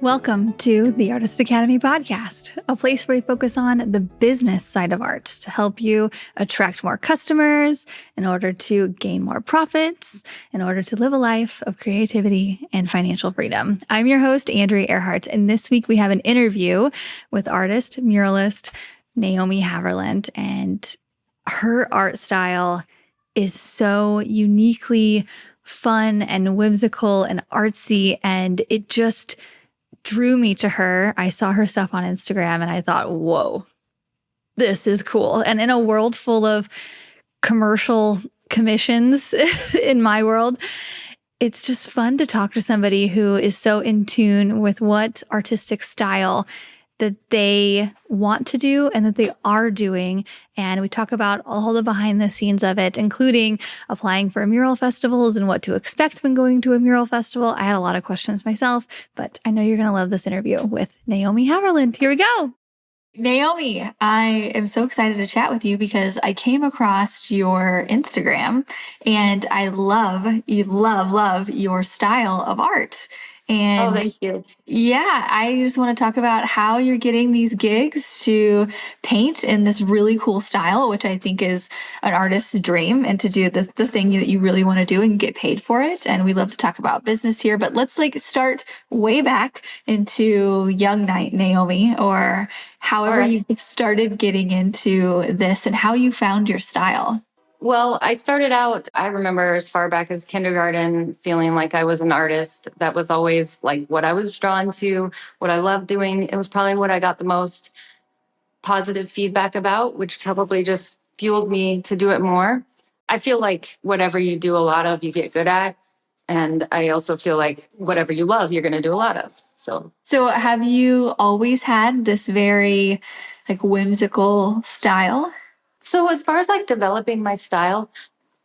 Welcome to the Artist Academy podcast, a place where we focus on the business side of art to help you attract more customers in order to gain more profits, in order to live a life of creativity and financial freedom. I'm your host, Andrea Earhart, and this week we have an interview with artist, muralist Naomi Haverland, and her art style is so uniquely fun and whimsical and artsy, and it just drew me to her. I saw her stuff on Instagram and I thought, whoa, this is cool. And in a world full of commercial commissions in my world, it's just fun to talk to somebody who is so in tune with what artistic style that they want to do and that they are doing. And we talk about all the behind the scenes of it, including applying for mural festivals and what to expect when going to a mural festival. I had a lot of questions myself, but I know you're going to love this interview with Naomi Haverland. Here we go. Naomi, I am so excited to chat with you because I came across your Instagram and I love your style of art. And thank you. Yeah, I just want to talk about how you're getting these gigs to paint in this really cool style, which I think is an artist's dream, and to do the thing that you really want to do and get paid for it. And we love to talk about business here, but let's start way back into young Naomi, or however you started getting into this and how you found your style. Well, I started out, I remember as far back as kindergarten, feeling like I was an artist. That was always like what I was drawn to, what I loved doing. It was probably what I got the most positive feedback about, which probably just fueled me to do it more. I feel like whatever you do a lot of, you get good at. And I also feel like whatever you love, you're going to do a lot of. So have you always had this very whimsical style? So as far as developing my style,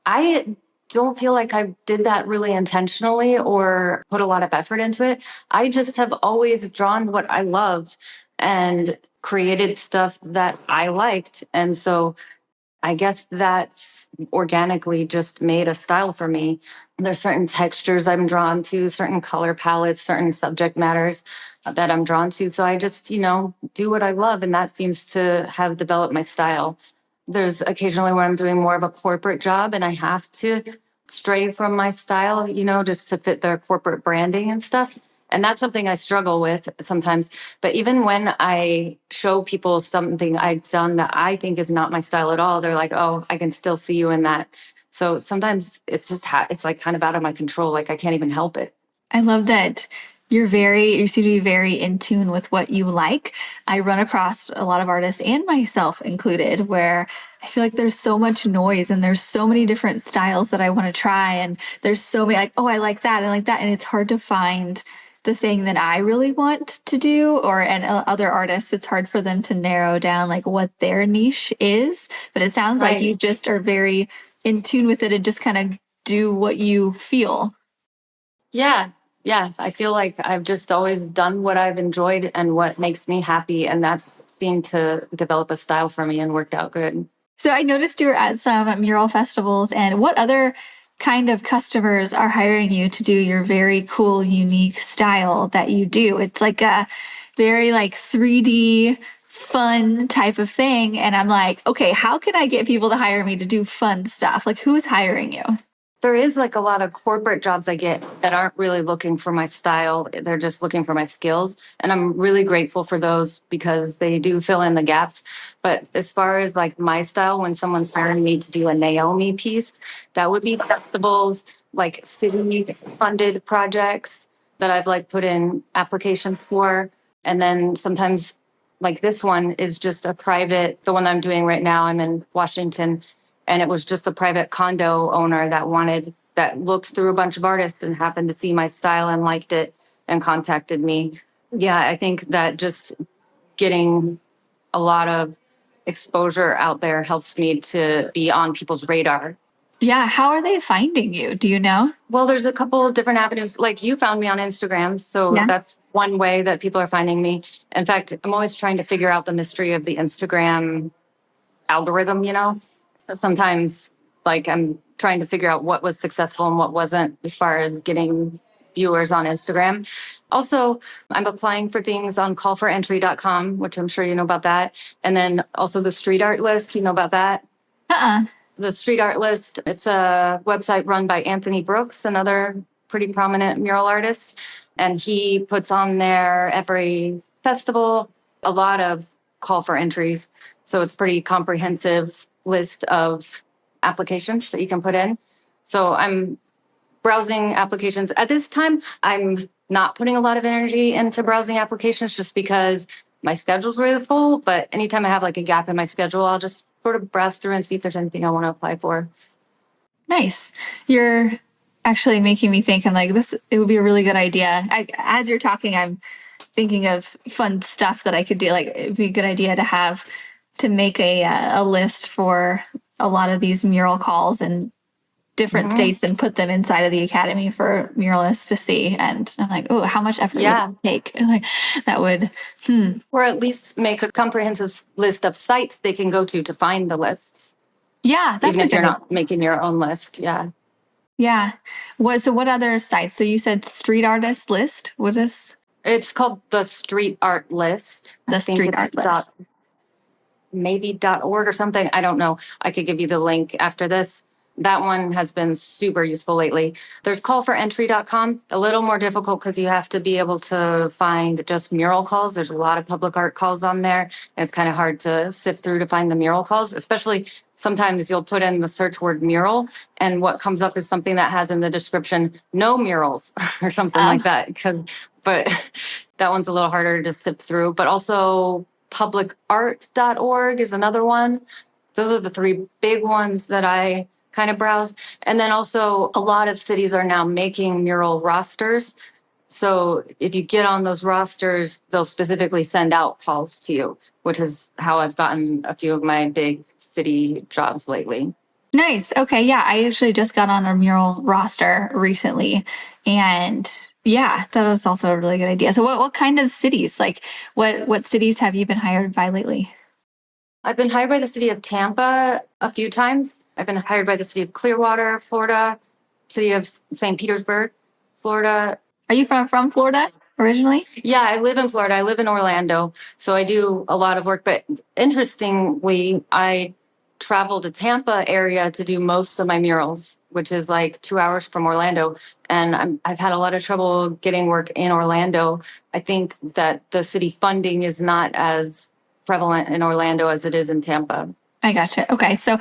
I don't feel like I did that really intentionally or put a lot of effort into it. I just have always drawn what I loved and created stuff that I liked. And so I guess that's organically just made a style for me. There's certain textures I'm drawn to, certain color palettes, certain subject matters that I'm drawn to. So I just, do what I love. And that seems to have developed my style. There's occasionally where I'm doing more of a corporate job and I have to stray from my style, just to fit their corporate branding and stuff. And that's something I struggle with sometimes. But even when I show people something I've done that I think is not my style at all, they're like, oh, I can still see you in that. So sometimes it's just, it's kind of out of my control. I can't even help it. I love that you seem to be very in tune with what you like. I run across a lot of artists, and myself included, where I feel like there's so much noise and there's so many different styles that I want to try. And there's so many I like that and like that. And it's hard to find the thing that I really want to do, and other artists, it's hard for them to narrow down what their niche is. But it sounds like you just are very in tune with it and just kind of do what you feel. Yeah. I feel like I've just always done what I've enjoyed and what makes me happy. And that seemed to develop a style for me and worked out good. So I noticed you were at some mural festivals, and what other kind of customers are hiring you to do your very cool, unique style that you do? It's like a very 3D fun type of thing. And I'm like, okay, how can I get people to hire me to do fun stuff? Who's hiring you? There is a lot of corporate jobs I get that aren't really looking for my style. They're just looking for my skills. And I'm really grateful for those because they do fill in the gaps. But as far as my style, when someone's hiring me to do a Naomi piece, that would be festivals, city funded projects that I've put in applications for. And then sometimes this one is just a private, the one I'm doing right now, I'm in Washington. And it was just a private condo owner that looked through a bunch of artists and happened to see my style and liked it and contacted me. Yeah, I think that just getting a lot of exposure out there helps me to be on people's radar. Yeah, how are they finding you? Do you know? Well, there's a couple of different avenues. You found me on Instagram, so that's one way that people are finding me. In fact, I'm always trying to figure out the mystery of the Instagram algorithm, Sometimes I'm trying to figure out what was successful and what wasn't as far as getting viewers on Instagram. Also, I'm applying for things on callforentry.com, which I'm sure you know about that. And then also the street art list. You know about that? Uh-uh. The street art list, it's a website run by Anthony Brooks, another pretty prominent mural artist. And he puts on there every festival a lot of call for entries. So it's pretty comprehensive list of applications that you can put in. So I'm browsing applications. At this time, I'm not putting a lot of energy into browsing applications just because my schedule's really full. But anytime I have like a gap in my schedule, I'll just sort of browse through and see if there's anything I want to apply for. Nice. You're actually making me think. I'm like, it would be a really good idea. As you're talking, I'm thinking of fun stuff that I could do. Like, it'd be a good idea to make a list for a lot of these mural calls in different states and put them inside of the academy for muralists to see. And I'm like, oh, how much effort would it take? Like, that would, Or at least make a comprehensive list of sites they can go to find the lists. Yeah, that's even if you're not making your own list. Yeah. Yeah. So what other sites? So you said street artist list. What is? It's called the Street Art List. The Street Art List. Maybe .org or something. I don't know. I could give you the link after this. That one has been super useful lately. There's callforentry.com, a little more difficult because you have to be able to find just mural calls. There's a lot of public art calls on there. And it's kind of hard to sift through to find the mural calls, especially sometimes you'll put in the search word mural and what comes up is something that has in the description, no murals or something like that. But that one's a little harder to sift through. But also publicart.org is another one. Those are the three big ones that I kind of browse. And then also a lot of cities are now making mural rosters. So if you get on those rosters, they'll specifically send out calls to you, which is how I've gotten a few of my big city jobs lately. Nice. Okay. Yeah. I actually just got on a mural roster recently. And yeah, that was also a really good idea. So what kind of cities, like what cities have you been hired by lately? I've been hired by the city of Tampa a few times. I've been hired by the city of Clearwater, Florida, city of St. Petersburg, Florida. Are you from Florida originally? Yeah, I live in Florida. I live in Orlando. So I do a lot of work. But interestingly, I travel to Tampa area to do most of my murals, which is like 2 hours from Orlando. And I've had a lot of trouble getting work in Orlando. I think that the city funding is not as prevalent in Orlando as it is in Tampa. I gotcha. Okay. So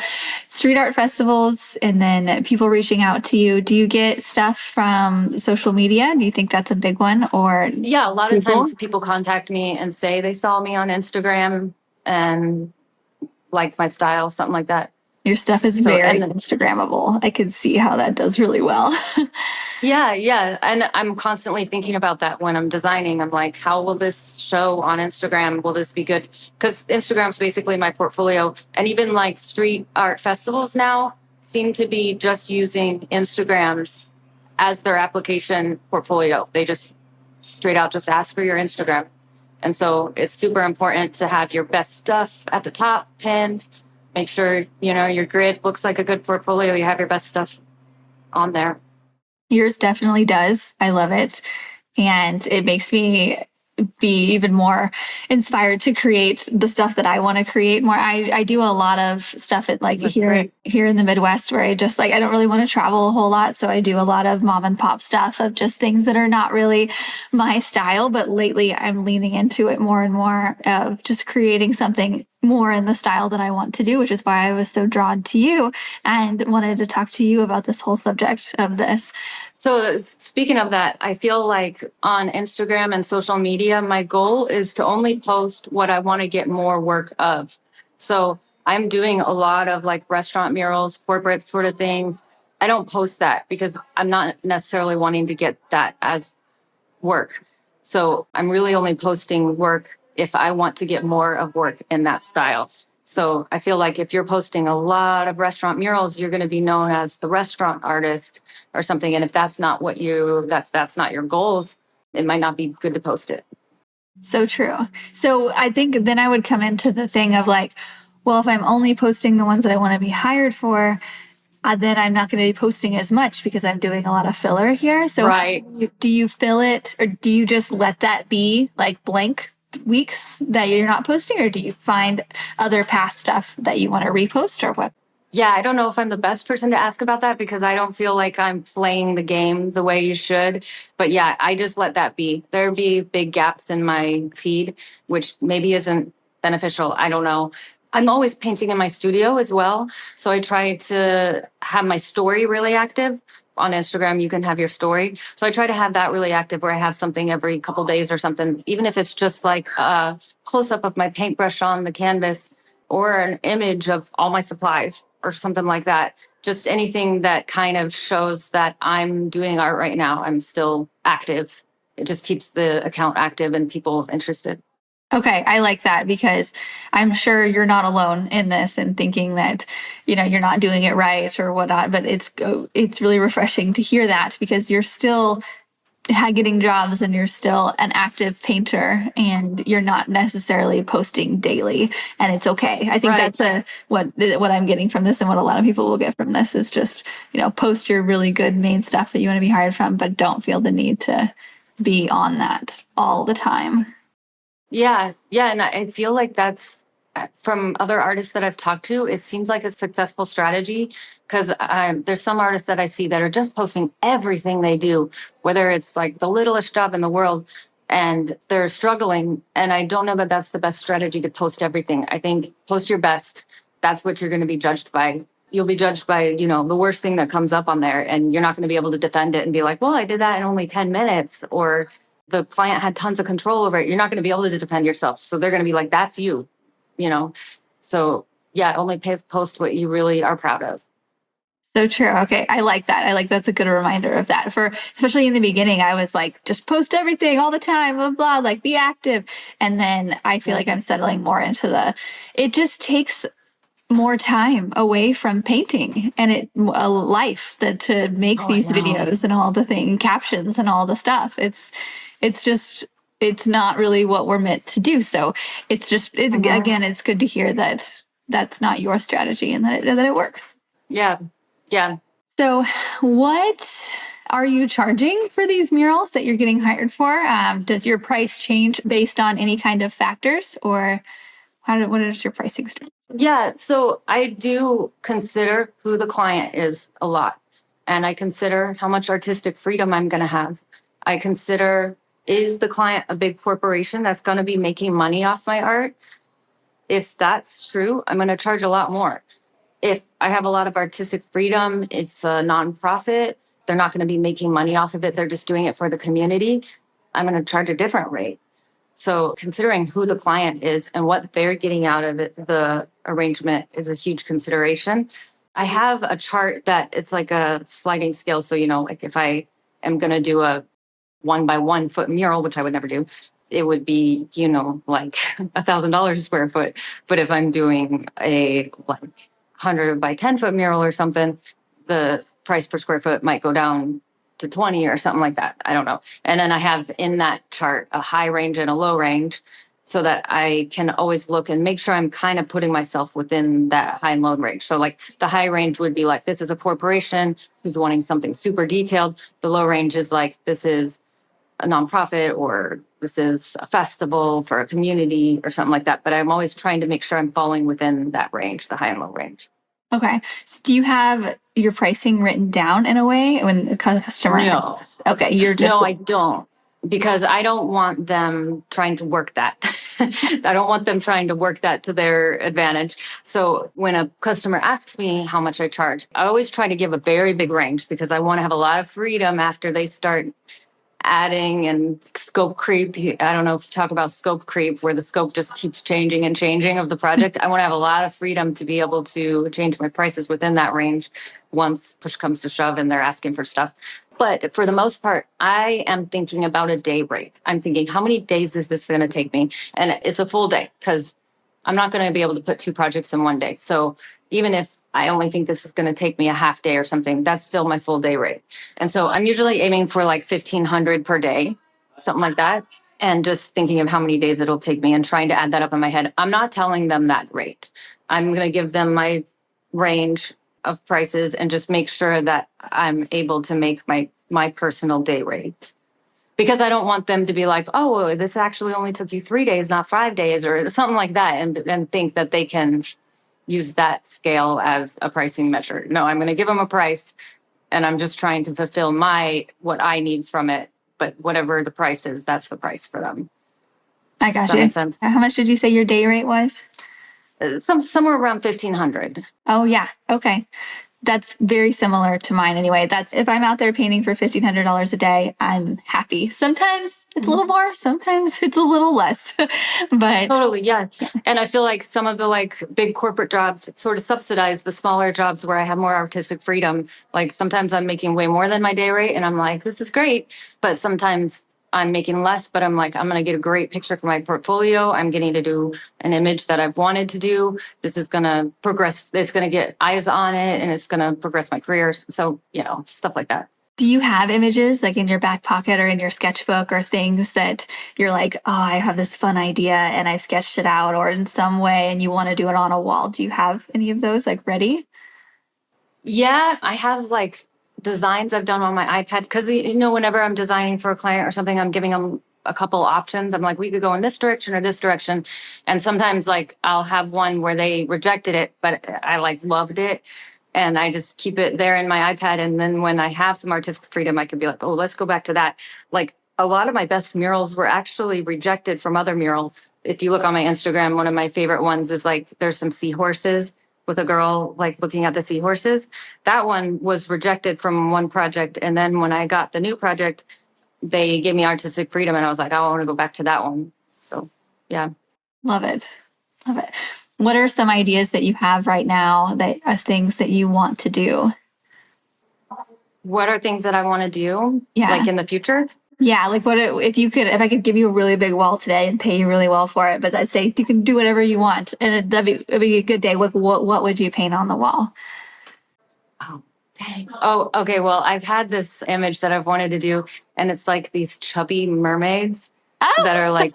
street art festivals and then people reaching out to you. Do you get stuff from social media? Do you think that's a big one? Or yeah, a lot of times people contact me and say they saw me on Instagram and like my style, something like that. Your stuff is very Instagrammable. I can see how that does really well. Yeah. And I'm constantly thinking about that when I'm designing. I'm like, how will this show on Instagram? Will this be good? Because Instagram's basically my portfolio. And even like street art festivals now seem to be just using Instagrams as their application portfolio. They just straight out just ask for your Instagram. And so it's super important to have your best stuff at the top pinned. Make sure, your grid looks like a good portfolio. You have your best stuff on there. Yours definitely does. I love it. And it makes me be even more inspired to create the stuff that I want to create more. I do a lot of stuff at here in the Midwest where I just I don't really want to travel a whole lot. So I do a lot of mom and pop stuff of just things that are not really my style. But lately I'm leaning into it more and more of just creating something more in the style that I want to do, which is why I was so drawn to you and wanted to talk to you about this whole subject of this. So speaking of that, I feel like on Instagram and social media, my goal is to only post what I want to get more work of. So I'm doing a lot of like restaurant murals, corporate sort of things. I don't post that because I'm not necessarily wanting to get that as work. So I'm really only posting work if I want to get more of work in that style. So I feel like if you're posting a lot of restaurant murals, you're going to be known as the restaurant artist or something. And if that's not that's not your goals, it might not be good to post it. So true. So I think then I would come into the thing of like, well, if I'm only posting the ones that I want to be hired for, then I'm not going to be posting as much because I'm doing a lot of filler here. So Right. do you fill it, or do you just let that be like blank weeks that you're not posting, or do you find other past stuff that you want to repost, or what? Yeah, I don't know if I'm the best person to ask about that because I don't feel like I'm playing the game the way you should. But yeah, I just let that be. There'd be big gaps in my feed, which maybe isn't beneficial. I don't know. I'm always painting in my studio as well. So I try to have my story really active. On Instagram, you can have your story. So I try to have that really active where I have something every couple days or something, even if it's just like a close up of my paintbrush on the canvas or an image of all my supplies or something like that. Just anything that kind of shows that I'm doing art right now. I'm still active. It just keeps the account active and people interested. Okay, I like that because I'm sure you're not alone in this and thinking that, you're not doing it right or whatnot. But it's really refreshing to hear that because you're still getting jobs and you're still an active painter and you're not necessarily posting daily, and it's okay. I think Right. that's what I'm getting from this, and what a lot of people will get from this is just, post your really good main stuff that you want to be hired from, but don't feel the need to be on that all the time. Yeah, yeah, and I feel like that's from other artists that I've talked to. It seems like a successful strategy because there's some artists that I see that are just posting everything they do, whether it's like the littlest job in the world, and they're struggling. And I don't know that that's the best strategy to post everything. I think post your best. That's what you're going to be judged by. You'll be judged by, the worst thing that comes up on there, and you're not going to be able to defend it and be like, well, I did that in only 10 minutes, or the client had tons of control over it. You're not going to be able to defend yourself. So they're going to be like, that's you, you know? So yeah, only post what you really are proud of. So true. Okay. I like that. I like that's a good reminder of that. For especially in the beginning, I was like, just post everything all the time, blah, blah, like be active. And then I feel like I'm settling more into it just takes more time away from painting and a life that to make Oh, I these know. videos and all the thing captions and all the stuff. It's just, it's not really what we're meant to do. So again, it's good to hear that that's not your strategy and that it works. Yeah. Yeah. So, what are you charging for these murals that you're getting hired for? Does your price change based on any kind of factors, or what is your pricing strategy? Yeah. So I do consider who the client is a lot. And I consider how much artistic freedom I'm going to have. I consider, is the client a big corporation that's going to be making money off my art? If that's true, I'm going to charge a lot more. If I have a lot of artistic freedom, it's a nonprofit, they're not going to be making money off of it, they're just doing it for the community, I'm going to charge a different rate. So considering who the client is and what they're getting out of it, the arrangement is a huge consideration. I have a chart that it's like a sliding scale. So, like if I am going to do a 1 by 1 foot mural, which I would never do, it would be, like $1,000 a square foot. But if I'm doing a like 100 by 10 foot mural or something, the price per square foot might go down to 20 or something like that. I don't know. And then I have in that chart a high range and a low range so that I can always look and make sure I'm kind of putting myself within that high and low range. So like the high range would be like, this is a corporation who's wanting something super detailed. The low range is like, this is a nonprofit, or this is a festival for a community or something like that. But I'm always trying to make sure I'm falling within that range, the high and low range. Okay. So, do you have your pricing written down in a way when the customer No. asks? Okay, you're just No, I don't. Because I don't want them trying to work that. I don't want them trying to work that to their advantage. So when a customer asks me how much I charge, I always try to give a very big range because I want to have a lot of freedom after they start adding and scope creep. I don't know if you talk about scope creep, where the scope just keeps changing and changing of the project. I want to have a lot of freedom to be able to change my prices within that range once push comes to shove and they're asking for stuff. But for the most part, I am thinking about a day rate. I'm thinking, how many days is this going to take me? And it's a full day because I'm not going to be able to put 2 projects in one day. So even if I only think this is going to take me a half day or something, that's still my full day rate. And so I'm usually aiming for like 1,500 per day, something like that. And just thinking of how many days it'll take me and trying to add that up in my head. I'm not telling them that rate. I'm going to give them my range of prices and just make sure that I'm able to make my personal day rate. Because I don't want them to be like, oh, this actually only took you 3 days, not 5 days, or something like that, and think that they can use that scale as a pricing measure. No, I'm going to give them a price, and I'm just trying to fulfill what I need from it. But whatever the price is, that's the price for them. I got Does that you. make sense? How much did you say your day rate was? Somewhere around 1,500. Oh, yeah. Okay. That's very similar to mine anyway. That's if I'm out there painting for $1,500 a day, I'm happy. Sometimes it's a little more, sometimes it's a little less. But Totally, yeah. And I feel like some of the like big corporate jobs sort of subsidize the smaller jobs where I have more artistic freedom. Like sometimes I'm making way more than my day rate and I'm like, this is great. But sometimes I'm making less, but I'm like, I'm going to get a great picture for my portfolio. I'm getting to do an image that I've wanted to do. This is going to progress. It's going to get eyes on it and it's going to progress my career. So, stuff like that. do you have images like in your back pocket or in your sketchbook or things that you're like, oh, I have this fun idea and I've sketched it out or in some way and you want to do it on a wall? Do you have any of those like ready? Yeah, I have like designs I've done on my iPad because whenever I'm designing for a client or something, I'm giving them a couple options. I'm like, we could go in this direction or this direction, and sometimes like I'll have one where they rejected it, but I like loved it, and I just keep it there in my iPad. And then when I have some artistic freedom, I could be like, oh, let's go back to that. Like a lot of my best murals were actually rejected from other murals. If you look on my Instagram, one of my favorite ones is like there's some seahorses with a girl like looking at the seahorses. That one was rejected from one project. And then when I got the new project, they gave me artistic freedom and I was like, I want to go back to that one. So yeah. Love it. Love it. What are some ideas that you have right now that are things that you want to do? What are things that I want to do Yeah. like in the future? Yeah, like if I could give you a really big wall today and pay you really well for it, but I'd say you can do whatever you want and it'd be a good day. What would you paint on the wall? Oh, dang. Oh, okay. Well, I've had this image that I've wanted to do, and it's like these chubby mermaids that Oh, are like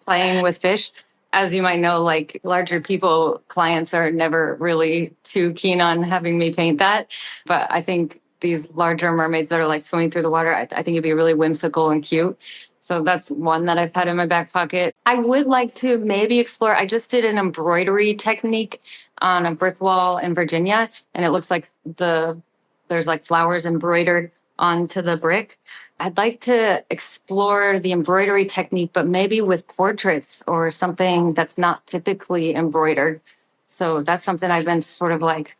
playing with fish. As you might know, like larger people, clients are never really too keen on having me paint that. But I think these larger mermaids that are like swimming through the water, I think it'd be really whimsical and cute. So that's one that I've had in my back pocket. I would like to maybe explore. I just did an embroidery technique on a brick wall in Virginia, and it looks like there's like flowers embroidered onto the brick. I'd like to explore the embroidery technique, but maybe with portraits or something that's not typically embroidered. So that's something I've been sort of like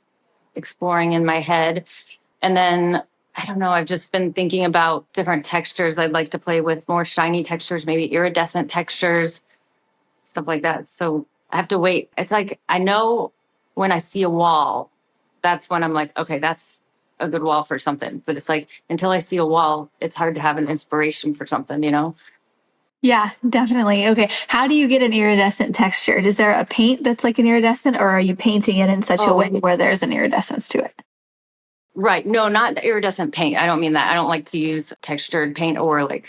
exploring in my head. And then I don't know, I've just been thinking about different textures. I'd like to play with more shiny textures, maybe iridescent textures, stuff like that. So I have to wait. It's like I know when I see a wall, that's when I'm like, okay, that's a good wall for something. But it's like until I see a wall, it's hard to have an inspiration for something. yeah, definitely. Okay. How do you get an iridescent texture? Is there a paint that's like an iridescent or are you painting it in such a way Oh, where there's an iridescence to it? right. No, not iridescent paint. I don't mean that. I don't like to use textured paint or like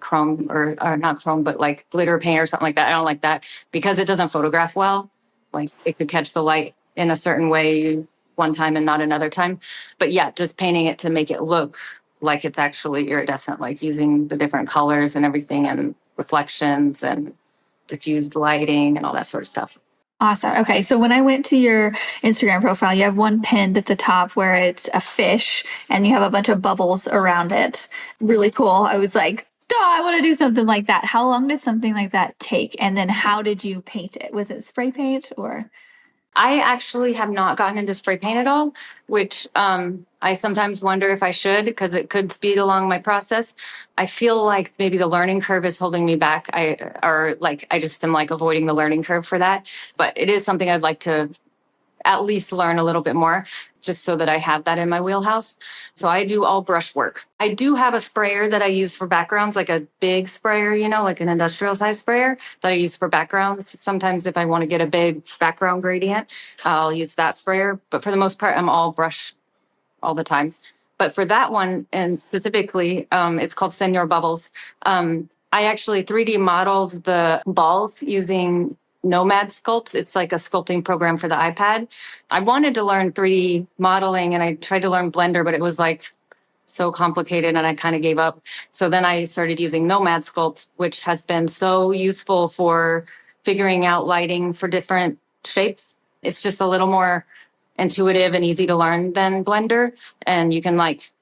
chrome or not chrome, but like glitter paint or something like that. I don't like that because it doesn't photograph well. Like it could catch the light in a certain way one time and not another time. But yeah, just painting it to make it look like it's actually iridescent, like using the different colors and everything and reflections and diffused lighting and all that sort of stuff. Awesome. Okay. So when I went to your Instagram profile, you have one pinned at the top where it's a fish and you have a bunch of bubbles around it. Really cool. I was like, duh, I want to do something like that. How long did something like that take? And then how did you paint it? Was it spray paint or? I actually have not gotten into spray paint at all, which I sometimes wonder if I should because it could speed along my process. I feel like maybe the learning curve is holding me back. I just am like avoiding the learning curve for that. But it is something I'd like to at least learn a little bit more just so that I have that in my wheelhouse. So I do all brush work. I do have a sprayer that I use for backgrounds, like a big sprayer, like an industrial size sprayer that I use for backgrounds. Sometimes if I want to get a big background gradient, I'll use that sprayer. But for the most part, I'm all brush all the time. But for that one, and specifically, it's called Senor Bubbles. I actually 3D modeled the balls using Nomad Sculpt. It's like a sculpting program for the iPad. I wanted to learn 3D modeling and I tried to learn Blender, but it was like so complicated and I kind of gave up. So then I started using Nomad Sculpt, which has been so useful for figuring out lighting for different shapes. It's just a little more intuitive and easy to learn than Blender. And you can like,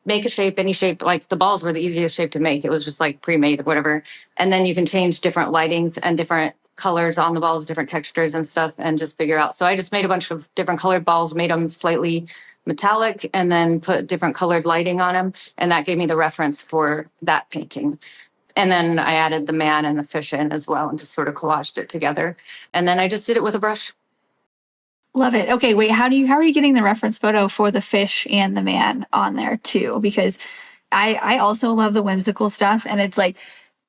make a shape, any shape. Like the balls were the easiest shape to make. It was just like pre-made or whatever. And then you can change different lightings and different colors on the balls, different textures and stuff, and just figure out. So I just made a bunch of different colored balls, made them slightly metallic, and then put different colored lighting on them. And that gave me the reference for that painting. And then I added the man and the fish in as well and just sort of collaged it together. And then I just did it with a brush. Love it. Okay, wait, how are you getting the reference photo for the fish and the man on there too? Because I also love the whimsical stuff, and it's like,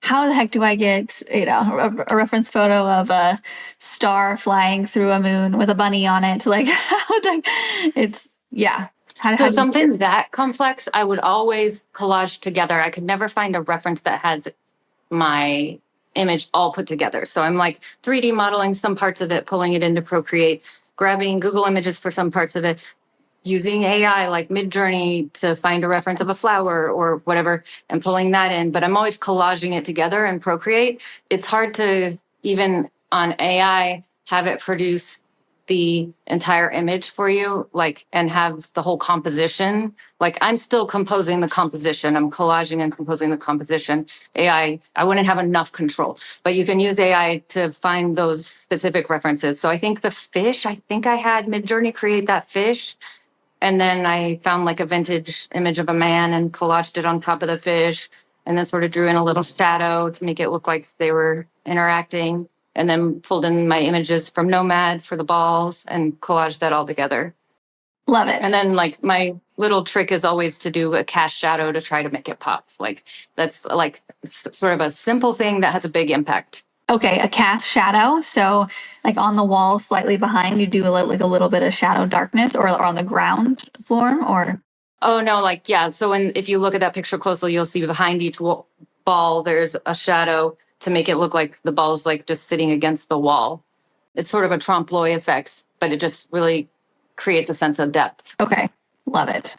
how the heck do I get, a reference photo of a star flying through a moon with a bunny on it? Like, it's, yeah. So something that complex, I would always collage together. I could never find a reference that has my image all put together. So I'm like 3D modeling some parts of it, pulling it into Procreate, grabbing Google Images for some parts of it, using AI like Midjourney to find a reference of a flower or whatever and pulling that in. But I'm always collaging it together in Procreate. It's hard to even on AI have it produce the entire image for you, like, and have the whole composition. Like I'm still composing the composition. I'm collaging and composing the composition. AI, I wouldn't have enough control, but you can use AI to find those specific references. So I think the fish, I think I had Midjourney create that fish. And then I found like a vintage image of a man and collaged it on top of the fish. And then sort of drew in a little shadow to make it look like they were interacting. And then pulled in my images from Nomad for the balls and collaged that all together. Love it. And then like my little trick is always to do a cast shadow to try to make it pop. Like that's like sort of a simple thing that has a big impact. Okay, a cast shadow. So like on the wall slightly behind, you do like a little bit of shadow darkness or on the ground floor or? Oh no, like, yeah. So if you look at that picture closely, you'll see behind each ball, there's a shadow to make it look like the ball's like just sitting against the wall. It's sort of a trompe l'oeil effect, but it just really creates a sense of depth. Okay, love it.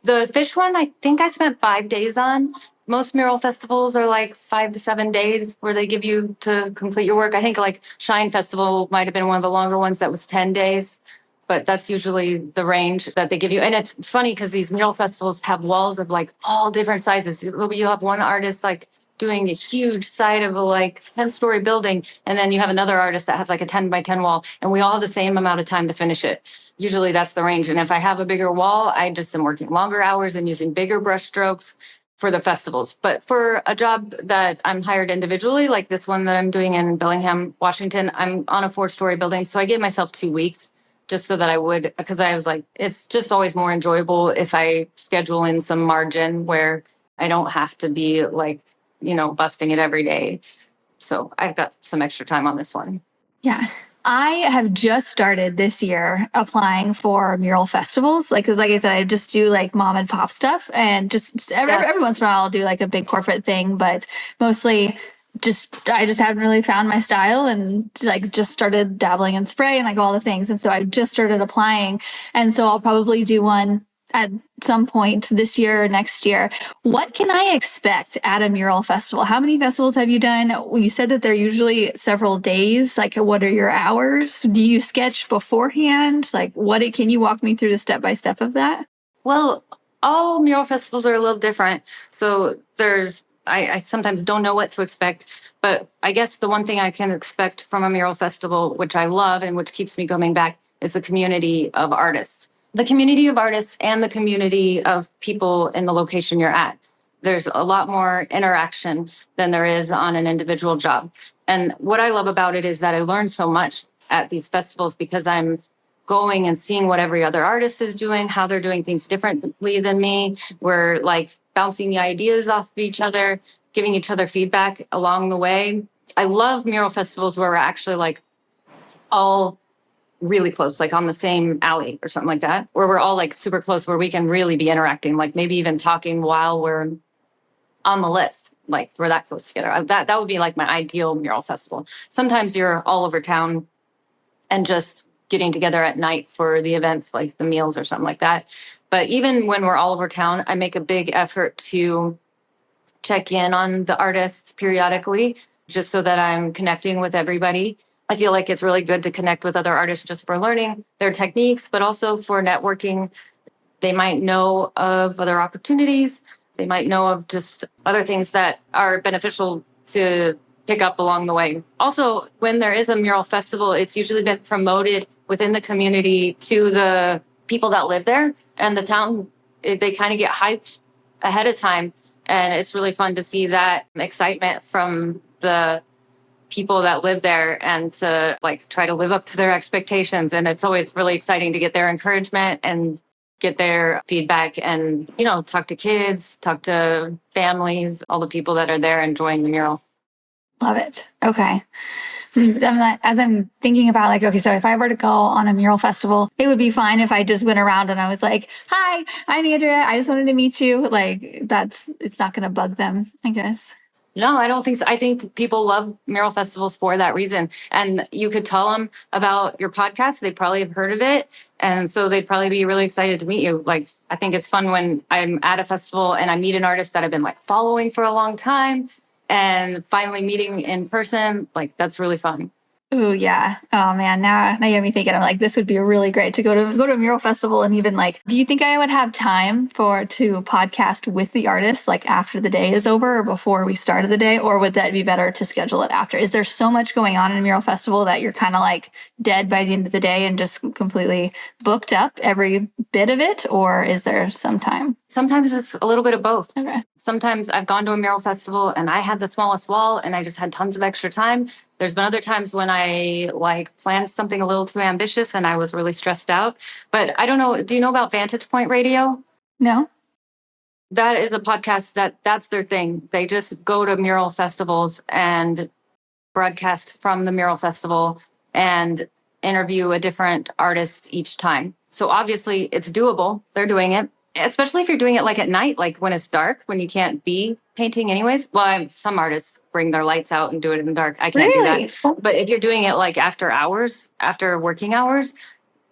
The fish one, I think I spent 5 days on. Most mural festivals are like 5 to 7 days where they give you to complete your work. I think like Shine Festival might have been one of the longer ones that was 10 days, but that's usually the range that they give you. And it's funny because these mural festivals have walls of like all different sizes. You have one artist like doing a huge side of a like 10-story building. And then you have another artist that has like a 10 by 10 wall and we all have the same amount of time to finish it. Usually that's the range. And if I have a bigger wall, I just am working longer hours and using bigger brush strokes for the festivals. But for a job that I'm hired individually, like this one that I'm doing in Bellingham, Washington, I'm on a 4-story building. So I gave myself 2 weeks just so that I would, because I was like, it's just always more enjoyable if I schedule in some margin where I don't have to be like, busting it every day. So I've got some extra time on this one. Yeah. I have just started this year applying for mural festivals. Like, cause like I said, I just do like mom and pop stuff and just every once in a while I'll do like a big corporate thing, but mostly I just haven't really found my style and like just started dabbling in spray and like all the things. And so I've just started applying. And so I'll probably do one at some point this year or next year. What can I expect at a mural festival? How many festivals have you done? Well, you said that they're usually several days. Like, what are your hours? Do you sketch beforehand? Like, can you walk me through the step by step of that? Well, all mural festivals are a little different. So I sometimes don't know what to expect, but I guess the one thing I can expect from a mural festival, which I love and which keeps me coming back, is the community of artists. The community of artists and the community of people in the location you're at. There's a lot more interaction than there is on an individual job. And what I love about it is that I learn so much at these festivals because I'm going and seeing what every other artist is doing, how they're doing things differently than me. We're like bouncing the ideas off of each other, giving each other feedback along the way. I love mural festivals where we're actually like all really close, like on the same alley or something like that, where we're all like super close, where we can really be interacting, like maybe even talking while we're on the list, like we're that close together. That would be like my ideal mural festival. Sometimes you're all over town and just getting together at night for the events, like the meals or something like that. But even when we're all over town, I make a big effort to check in on the artists periodically, just so that I'm connecting with everybody. I feel like it's really good to connect with other artists just for learning their techniques, but also for networking. They might know of other opportunities. They might know of just other things that are beneficial to pick up along the way. Also, when there is a mural festival, it's usually been promoted within the community to the people that live there, and the town, they kind of get hyped ahead of time. And it's really fun to see that excitement from the people that live there and to like try to live up to their expectations. And it's always really exciting to get their encouragement and get their feedback and, talk to kids, talk to families, all the people that are there enjoying the mural. Love it. Okay. As I'm thinking about like, okay, so if I were to go on a mural festival, it would be fine if I just went around and I was like, hi, I'm Andrea. I just wanted to meet you. Like it's not going to bug them, I guess. No, I don't think so. I think people love mural festivals for that reason. And you could tell them about your podcast. They probably have heard of it. And so they'd probably be really excited to meet you. Like, I think it's fun when I'm at a festival and I meet an artist that I've been like following for a long time and finally meeting in person. Like, that's really fun. Oh yeah. Oh man. Now you have me thinking. I'm like, this would be really great to go to a mural festival and even like. Do you think I would have time to podcast with the artist like after the day is over or before we started the day, or would that be better to schedule it after? Is there so much going on in a mural festival that you're kind of like dead by the end of the day and just completely booked up every bit of it, or is there some time? Sometimes it's a little bit of both. Okay. Sometimes I've gone to a mural festival and I had the smallest wall and I just had tons of extra time. There's been other times when I like planned something a little too ambitious and I was really stressed out. But I don't know. Do you know about Vantage Point Radio? No. That is a podcast that's their thing. They just go to mural festivals and broadcast from the mural festival and interview a different artist each time. So obviously it's doable. They're doing it. Especially if you're doing it like at night, like when it's dark, when you can't be painting anyways. Well, some artists bring their lights out and do it in the dark. I can't do that. But if you're doing it like after hours, after working hours,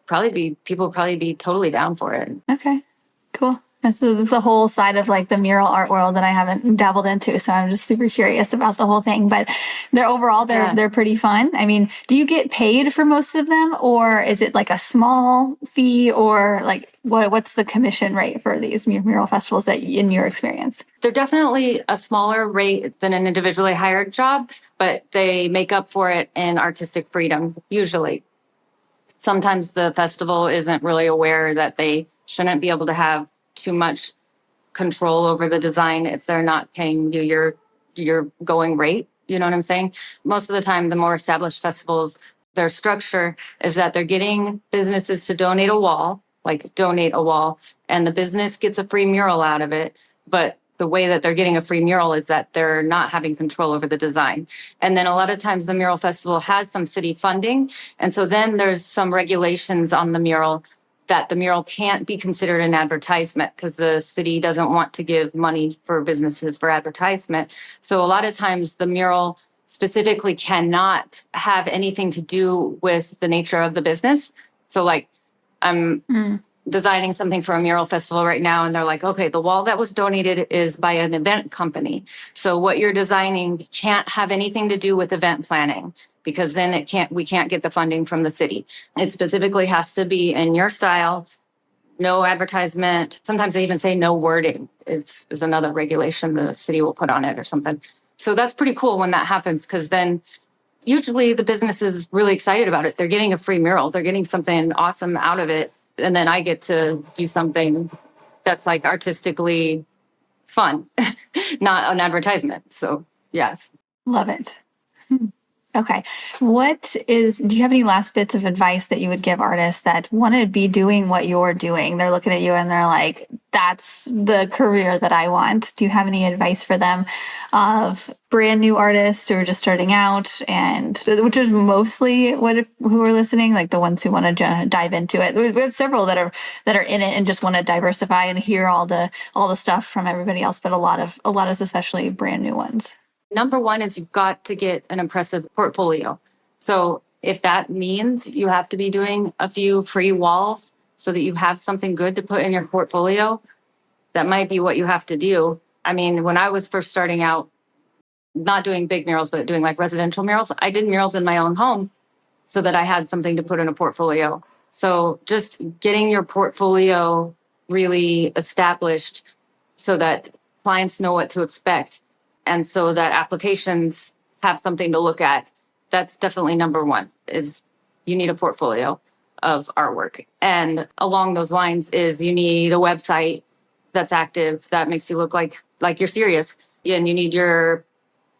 people will probably be totally down for it. Okay, cool. This is a whole side of like the mural art world that I haven't dabbled into, so I'm just super curious about the whole thing. But they're pretty fun. I mean, do you get paid for most of them, or is it like a small fee, or like what's the commission rate for these mural festivals that in your experience? They're definitely a smaller rate than an individually hired job, but they make up for it in artistic freedom usually. Sometimes the festival isn't really aware that they shouldn't be able to have too much control over the design if they're not paying you your going rate. You know what I'm saying? Most of the time, the more established festivals, their structure is that they're getting businesses to donate a wall, and the business gets a free mural out of it. But the way that they're getting a free mural is that they're not having control over the design. And then a lot of times the mural festival has some city funding. And so then there's some regulations on the mural that the mural can't be considered an advertisement because the city doesn't want to give money for businesses for advertisement. So a lot of times the mural specifically cannot have anything to do with the nature of the business. So like I'm designing something for a mural festival right now, and they're like, okay, the wall that was donated is by an event company. So what you're designing can't have anything to do with event planning, because then we can't get the funding from the city. It specifically has to be in your style, no advertisement. Sometimes they even say no wording is another regulation the city will put on it or something. So that's pretty cool when that happens, because then usually the business is really excited about it. They're getting a free mural. They're getting something awesome out of it. And then I get to do something that's like artistically fun, not an advertisement. So, yes. Love it. Okay. Do you have any last bits of advice that you would give artists that want to be doing what you're doing? They're looking at you and they're like, that's the career that I want. Do you have any advice for them of brand new artists who are just starting out, and which is mostly who are listening, like the ones who want to dive into it? We have several that are in it and just want to diversify and hear all the stuff from everybody else, but a lot of especially brand new ones. Number one is you've got to get an impressive portfolio. So if that means you have to be doing a few free walls so that you have something good to put in your portfolio, that might be what you have to do. I mean, when I was first starting out, not doing big murals, but doing like residential murals, I did murals in my own home so that I had something to put in a portfolio. So just getting your portfolio really established so that clients know what to expect and so that applications have something to look at. That's definitely number one, is you need a portfolio of artwork. And along those lines is you need a website that's active, that makes you look like you're serious. And you need your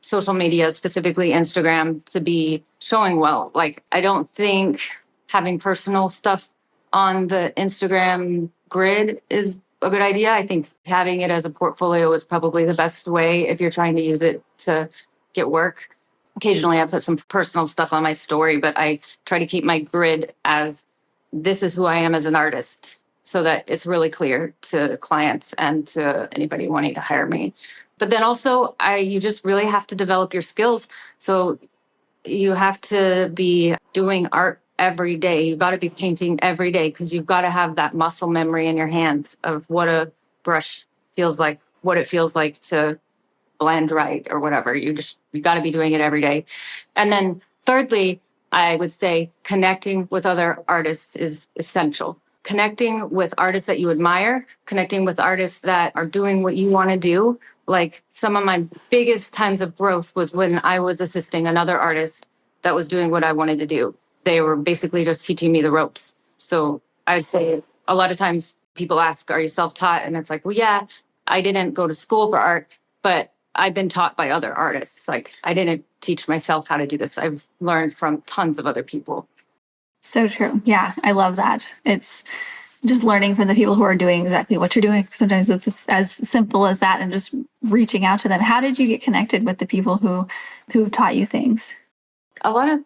social media, specifically Instagram, to be showing well. Like, I don't think having personal stuff on the Instagram grid is a good idea. I think having it as a portfolio is probably the best way if you're trying to use it to get work. Occasionally I put some personal stuff on my story, but I try to keep my grid as this is who I am as an artist so that it's really clear to clients and to anybody wanting to hire me. But then also you just really have to develop your skills. So you have to be doing art every day. You've got to be painting every day because you've got to have that muscle memory in your hands of what a brush feels like, what it feels like to blend right or whatever. You got to be doing it every day. And then thirdly, I would say connecting with other artists is essential. Connecting with artists that you admire, connecting with artists that are doing what you want to do. Like, some of my biggest times of growth was when I was assisting another artist that was doing what I wanted to do. They were basically just teaching me the ropes. So I'd say a lot of times people ask, are you self-taught? And it's like, well, yeah, I didn't go to school for art, but I've been taught by other artists. Like, I didn't teach myself how to do this. I've learned from tons of other people. So true. Yeah, I love that. It's just learning from the people who are doing exactly what you're doing. Sometimes it's as simple as that, and just reaching out to them. How did you get connected with the people who taught you things? A lot of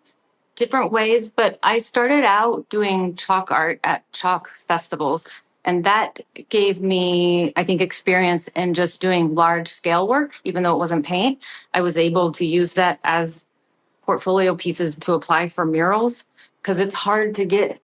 different ways, but I started out doing chalk art at chalk festivals. And that gave me, I think, experience in just doing large scale work, even though it wasn't paint. I was able to use that as portfolio pieces to apply for murals, because it's hard to get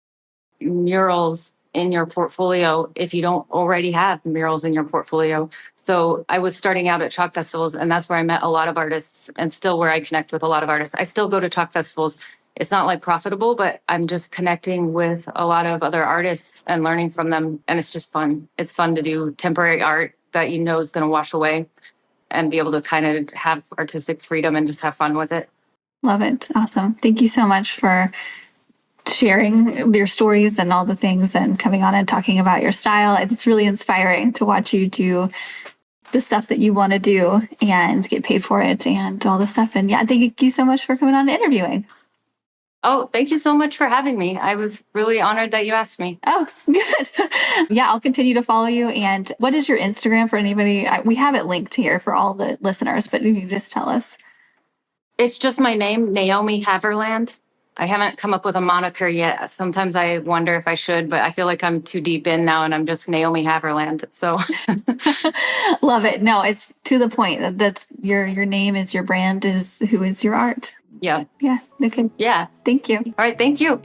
murals in your portfolio if you don't already have murals in your portfolio. So I was starting out at chalk festivals, and that's where I met a lot of artists, and still where I connect with a lot of artists. I still go to chalk festivals. It's not like profitable, but I'm just connecting with a lot of other artists and learning from them. And it's just fun. It's fun to do temporary art that you know is going to wash away and be able to kind of have artistic freedom and just have fun with it. Love it. Awesome. Thank you so much for sharing your stories and all the things and coming on and talking about your style. It's really inspiring to watch you do the stuff that you want to do and get paid for it and all this stuff. And yeah, thank you so much for coming on and interviewing. Oh, thank you so much for having me. I was really honored that you asked me. Oh, good. Yeah, I'll continue to follow you. And what is your Instagram for anybody? We have it linked here for all the listeners, but you can just tell us. It's just my name, Naomi Haverland. I haven't come up with a moniker yet. Sometimes I wonder if I should, but I feel like I'm too deep in now and I'm just Naomi Haverland. So love it. No, it's to the point. That's your name is your brand, is who is your art. yeah. Yeah. Okay. Yeah. Thank you. All right. Thank you.